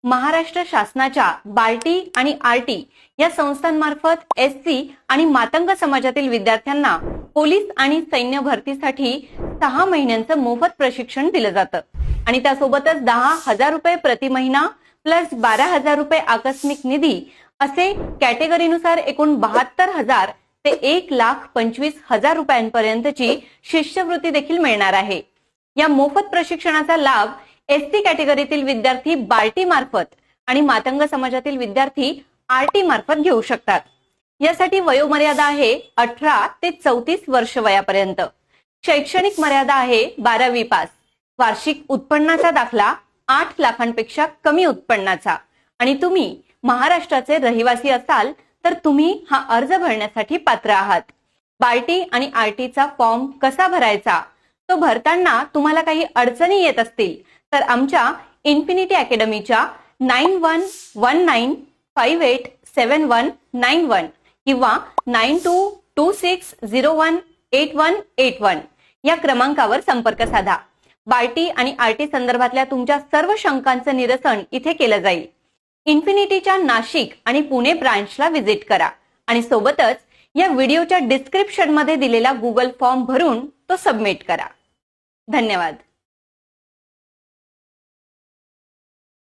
महाराष्ट्र शासनाच्या बार्टी आणि आरटी या संस्थांमार्फत एससी आणि मातंग समाजातील विद्यार्थ्यांना पोलीस आणि सैन्य भरतीसाठी 6 महिन्यांचं मोफत प्रशिक्षण दिलं जातं आणि त्यासोबतच 10,000 रुपये प्रति महिना प्लस 12,000 रुपये आकस्मिक निधी असे कॅटेगरीनुसार एकूण 72,000 ते 1,25,000 रुपयांपर्यंतची शिष्यवृत्ती देखील मिळणार आहे। या मोफत प्रशिक्षणाचा लाभ एसटी कॅटेगरीतील विद्यार्थी बार्टी मार्फत आणि मातंग समाजातील विद्यार्थी आरटी मार्फत घेऊ शकतात। यासाठी वयोमर्यादा आहे 18 ते 34 वर्ष वयापर्यंत। शैक्षणिक मर्यादा आहे 12वी पास। वार्षिक उत्पन्नाचा दाखला 8 लाखांपेक्षा कमी उत्पन्नाचा आणि तुम्ही महाराष्ट्राचे रहिवासी असाल तर तुम्ही हा अर्ज भरण्यासाठी पात्र आहात। बार्टी आणि आरटीचा फॉर्म कसा भरायचा तो भरताना तुम्हाला काही अडचणी येत असतील तर आमच्या इन्फिनिटी अकॅडमीच्या 9119587191 किंवा 9226018181 या क्रमांकावर संपर्क साधा। बार्टी आणि आरटी संदर्भातल्या तुमच्या सर्व शंकांचं निरसन इथे केलं जाईल। इन्फिनिटीच्या नाशिक आणि पुणे ब्रांचला व्हिजिट करा आणि सोबतच या व्हिडिओच्या डिस्क्रिप्शन मध्ये दिलेला गुगल फॉर्म भरून तो सबमिट करा। धन्यवाद।